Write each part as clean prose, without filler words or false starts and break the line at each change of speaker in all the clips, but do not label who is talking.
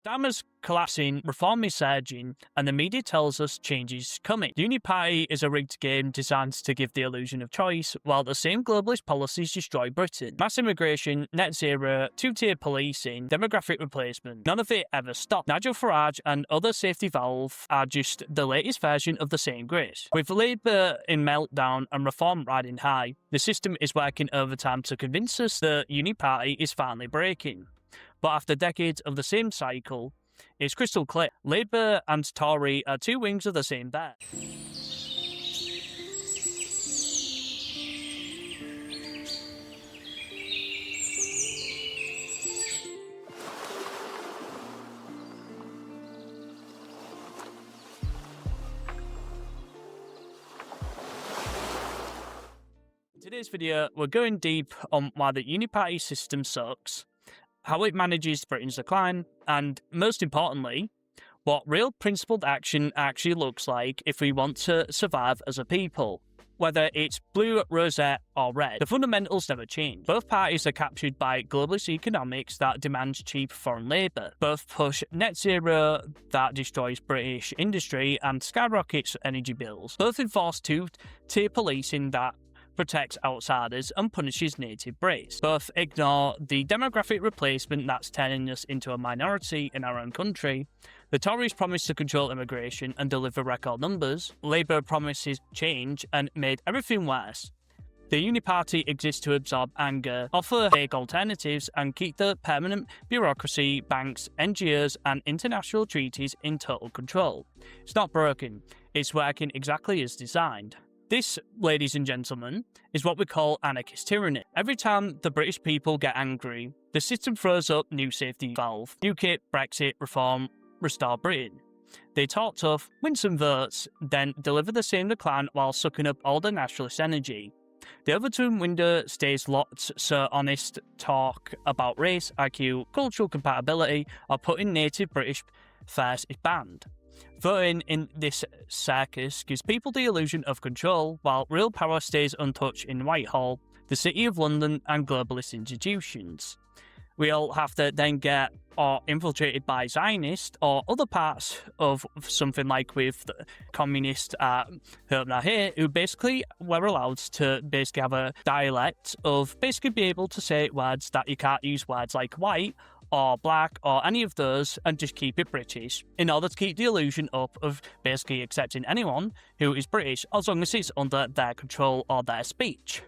Dharma's collapsing, reform is surging, and the media tells us change is coming. The Uni-Party is a rigged game designed to give the illusion of choice, while the same globalist policies destroy Britain. Mass immigration, net zero, two-tier policing, demographic replacement, none of it ever stopped. Nigel Farage and other safety valve are just the latest version of the same grace. With Labour in meltdown and reform riding high, the system is working overtime to convince us the Uni-Party is finally breaking. But after decades of the same cycle, it's crystal clear. Labour and Tory are two wings of the same bat. In today's video, we're going deep on why the Uni-Party system sucks, how it manages Britain's decline, and most importantly, what real principled action actually looks like if we want to survive as a people. Whether it's blue, rosette, or red, the fundamentals never change. Both parties are captured by globalist economics that demands cheap foreign labour. Both push net zero that destroys British industry and skyrockets energy bills. Both enforce two-tier policing that protects outsiders and punishes native Brits. Both ignore the demographic replacement that's turning us into a minority in our own country. The Tories promised to control immigration and deliver record numbers. Labour promises change and made everything worse. The Uni-Party exists to absorb anger, offer vague alternatives, and keep the permanent bureaucracy, banks, NGOs, and international treaties in total control. It's not broken, it's working exactly as designed. This, ladies and gentlemen, is what we call anarchist tyranny. Every time the British people get angry, the system throws up new safety valve. UKIP, Brexit, reform, restore Britain. They talk tough, win some votes, then deliver the same decline while sucking up all the nationalist energy. The Overton window stays locked, so honest talk about race, IQ, cultural compatibility, or putting native British first is banned. Voting in this circus gives people the illusion of control, while real power stays untouched in Whitehall, the City of London, and globalist institutions. We all have to then get infiltrated by Zionists or other parts of something like with the communist here, who basically were allowed to basically have a dialect of basically be able to say words that you can't use words like white or black or any of those and just keep it British in order to keep the illusion up of basically accepting anyone who is British as long as it's under their control or their speech.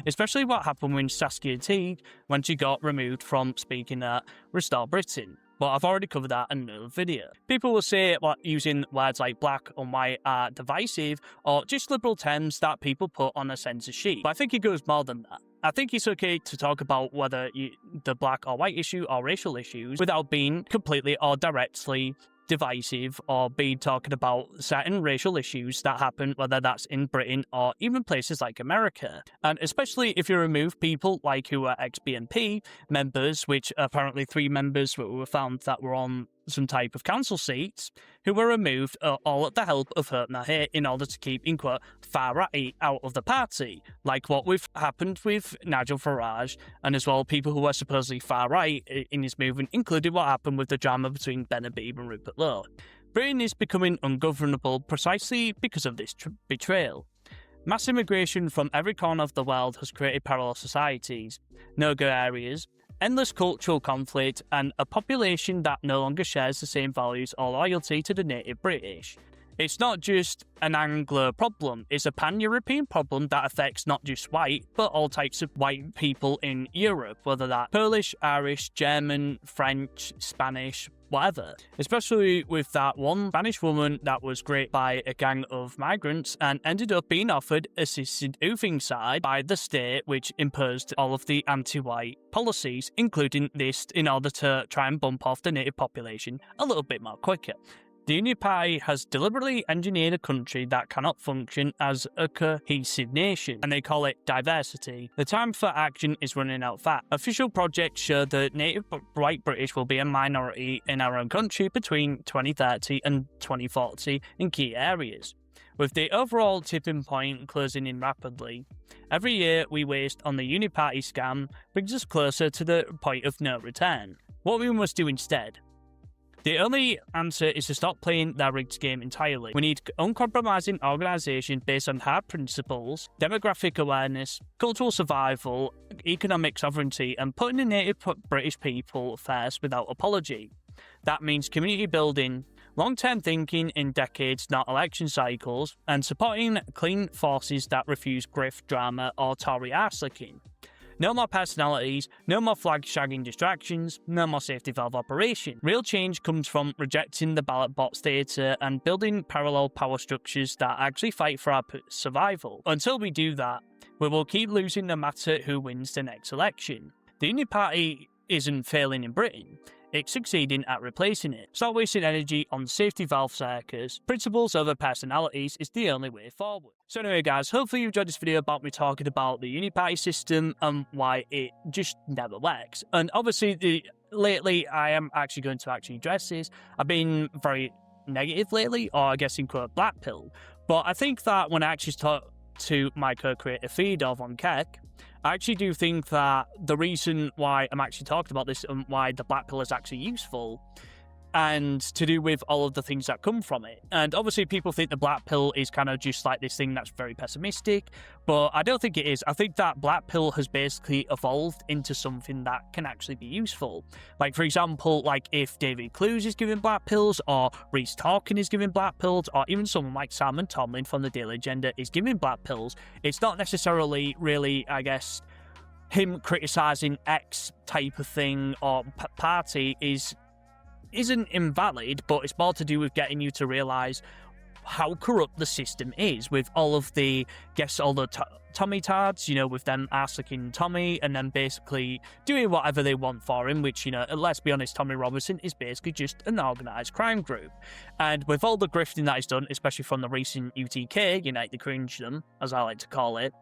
Especially what happened when Saskia Teague when she got removed from speaking at Restore Britain. But I've already covered that in another video. People will say using words like black and white are divisive or just liberal terms that people put on a census sheet. But I think it goes more than that. I think it's okay to talk about whether the black or white issue or racial issues without being completely or directly divisive or being talking about certain racial issues that happen, whether that's in Britain or even places like America. And especially if you remove people like who are ex-BNP members, which apparently 3 members were found that were on some type of council seats, who were removed all at the help of Hurt in order to keep, in quote, far right out of the party, like what happened with Nigel Farage, and as well people who were supposedly far right in his movement, including what happened with the drama between Ben Habib and Rupert Lowe. Britain is becoming ungovernable precisely because of this betrayal. Mass immigration from every corner of the world has created parallel societies, no-go areas, endless cultural conflict, and a population that no longer shares the same values or loyalty to the native British. It's not just an Anglo problem, it's a pan-European problem that affects not just white, but all types of white people in Europe, whether that's Polish, Irish, German, French, Spanish, whatever. Especially with that one Spanish woman that was raped by a gang of migrants and ended up being offered assisted hooving side by the state, which imposed all of the anti-white policies, including this, in order to try and bump off the native population a little bit more quicker. The Uni-Party has deliberately engineered a country that cannot function as a cohesive nation, and they call it diversity. The time for action is running out fast. Official projects show that native white British will be a minority in our own country between 2030 and 2040 in key areas. With the overall tipping point closing in rapidly, every year we waste on the Uni-Party scam brings us closer to the point of no return. What we must do instead? The only answer is to stop playing their rigged game entirely. We need uncompromising organisation based on hard principles, demographic awareness, cultural survival, economic sovereignty, and putting the native British people first without apology. That means community building, long-term thinking in decades, not election cycles, and supporting clean forces that refuse grift, drama, or Tory arse-licking. No more personalities, no more flag-shagging distractions, no more safety valve operation. Real change comes from rejecting the ballot box theatre and building parallel power structures that actually fight for our survival. Until we do that, we will keep losing no matter who wins the next election. The Uni-Party isn't failing in Britain. It's succeeding at replacing it. Stop wasting energy on safety valve circus. Principles over personalities is the only way forward. So anyway guys, hopefully you enjoyed this video about me talking about the Uni-Party system and why it just never works. And obviously lately I am actually going to address this. I've been very negative lately, or I guess in quote black pill. But I think that when I actually talk to my co-creator Fjodor von Keck, I actually do think that the reason why I'm actually talking about this and why the black pill is actually useful and to do with all of the things that come from it. And obviously people think the black pill is kind of just like this thing that's very pessimistic, but I don't think it is. I think that black pill has basically evolved into something that can actually be useful. Like for example, like if David Clues is giving black pills, or Reece Talkin is giving black pills, or even someone like Simon Tomlin from the Daily Agenda is giving black pills, it's not necessarily really, I guess, him criticising X type of thing or party isn't invalid, but it's more to do with getting you to realise how corrupt the system is with all of the, all the Tommy tards, with them arse-licking Tommy and then basically doing whatever they want for him, which, let's be honest, Tommy Robinson is basically just an organised crime group. And with all the grifting that he's done, especially from the recent UTK, Unite the Cringedom, as I like to call it,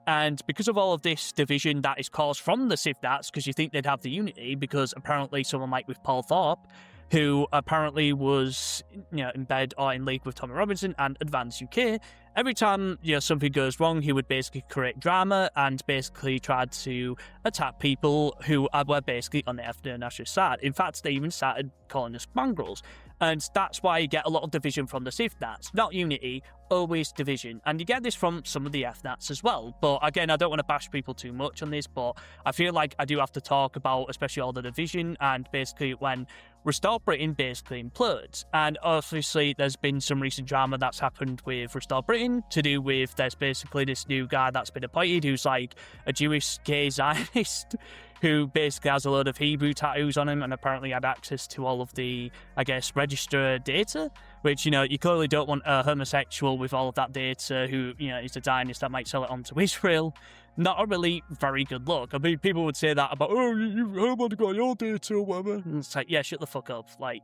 and because of all of this division that is caused from the CivDats, because you think they'd have the unity, because apparently someone like with Paul Thorpe, who apparently was, in bed or in league with Tommy Robinson and Advance UK, every time, something goes wrong, he would basically create drama and basically try to attack people who were basically on the ethno nationalist side. In fact, they even started calling us mongrels. And that's why you get a lot of division from the CivDats. Not unity, always division. And you get this from some of the FNATs as well. But again, I don't want to bash people too much on this, but I feel like I do have to talk about especially all the division and basically when Restore Britain basically implodes. And obviously there's been some recent drama that's happened with Restore Britain to do with there's basically this new guy that's been appointed who's like a Jewish gay Zionist who basically has a load of Hebrew tattoos on him and apparently had access to all of the, I guess, register data, which, you clearly don't want a homosexual with all of that data who, is a Zionist that might sell it on to Israel. Not a really very good look. I mean, people would say that about, oh, you got your data or whatever. And it's like, yeah, shut the fuck up. Like,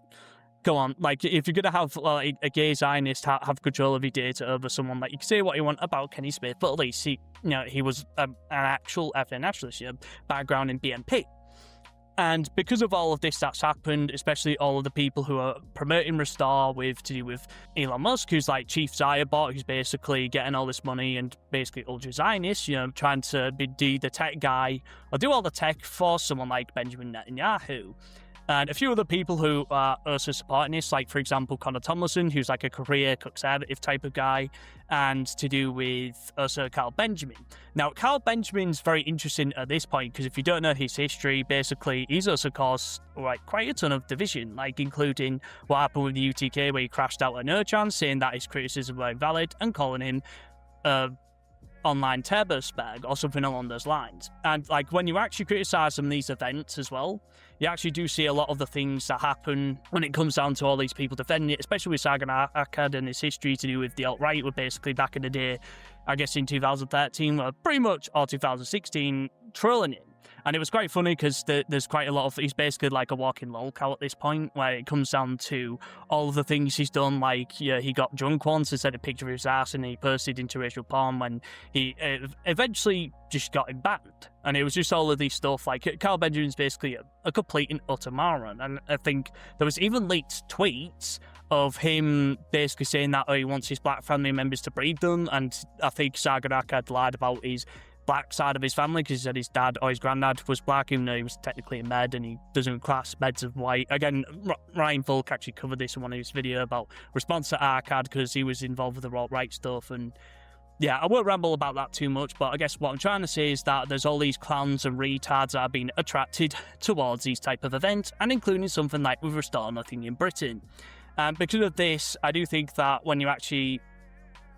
go on. Like, if you're going to have like, a gay Zionist have control of your data over someone, like, you can say what you want about Kenny Smith, but at least he was an actual ethnic nationalist, background in BNP. And because of all of this that's happened, especially all of the people who are promoting Restore to do with Elon Musk, who's like Chief Ziobot, who's basically getting all this money and basically ultra-Zionist, trying to be the tech guy or do all the tech for someone like Benjamin Netanyahu. And a few other people who are also supporting this, like, for example, Connor Tomlinson, who's like a career conservative type of guy, and to do with also Carl Benjamin. Now, Carl Benjamin's very interesting at this point, because if you don't know his history, basically, he's also caused, quite a ton of division, including what happened with the UTK, where he crashed out at no chance, saying that his criticism were invalid, and calling him online turbosperg or something along those lines. And when you actually criticise some of these events as well, you actually do see a lot of the things that happen when it comes down to all these people defending it, especially with Sargon Akkad and his history to do with the alt-right, were basically back in the day, I guess in 2013, were pretty much, or 2016, trolling it. And it was quite funny because there's quite a lot of, he's basically like a walking lolcow at this point, where it comes down to all of the things he's done, he got drunk once and sent a picture of his ass and he posted interracial porn when he eventually just got him banned. And it was just all of these stuff, Carl Benjamin's basically a complete and utter moron. And I think there was even leaked tweets of him basically saying that he wants his black family members to breed them, and I think Sargon Akkad lied about his black side of his family, because he said his dad or his granddad was black, even though he was technically a Med and he doesn't class Meds as white. Again, Ryan Volk actually covered this in one of his videos about response to Arcad, because he was involved with the alt-right stuff. And yeah, I won't ramble about that too much, but I guess what I'm trying to say is that there's all these clowns and retards that are being attracted towards these type of events, and including something like with Restore Nothing in Britain. And because of this, I do think that when you actually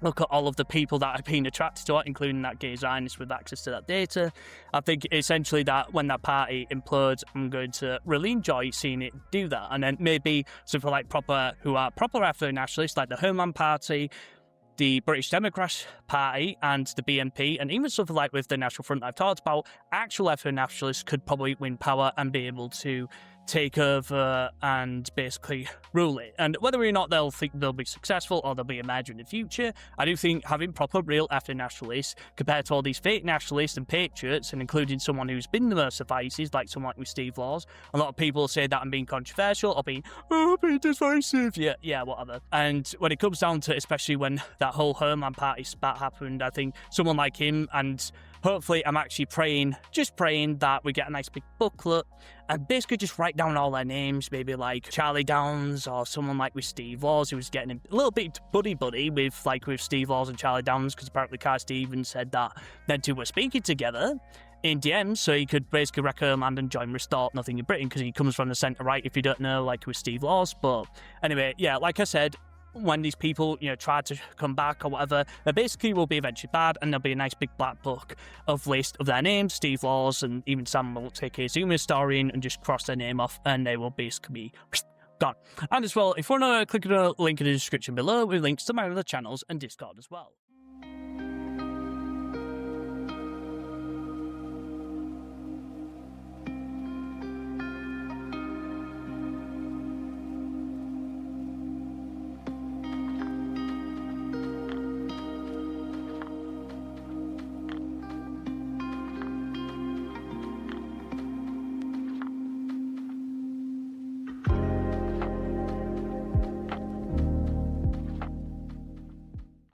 look at all of the people that are being attracted to it, including that gay Zionist with access to that data, I think essentially that when that party implodes, I'm going to really enjoy seeing it do that. And then maybe something like who are proper ethno-nationalists, like the Un-Party, the British Democrat Party and the BNP, and even something like with the National Front I've talked about, actual ethno-nationalists could probably win power and be able to take over and basically rule it. And whether or not they'll think they'll be successful or they'll be a major in the future, I do think having proper real ethno-nationalists compared to all these fake nationalists and patriots, and including someone who's been the most divisive, like someone like with Steve Laws, a lot of people say that I'm being controversial or being divisive. Yeah, whatever. And when it comes down to, especially when that whole Herman Party spat happened, I think someone like him, and hopefully I'm actually just praying that we get a nice big booklet and basically just write down all their names, maybe like Charlie Downs or someone like with Steve Laws, who was getting a little bit buddy with Steve Laws and Charlie Downs, because apparently Kai Stevens said that them two were speaking together in DMs, so he could basically recommend and join Restore Nothing in Britain, because he comes from the centre-right, if you don't know, like with Steve Laws. But anyway, yeah, like I said, when these people, try to come back or whatever, they basically will be eventually bad, and there'll be a nice big black book of list of their names, Steve Laws, and even Sam will take a Zoom historian and just cross their name off, and they will basically be gone. And as well, if you want to click on a link in the description below with links to my other channels and Discord as well.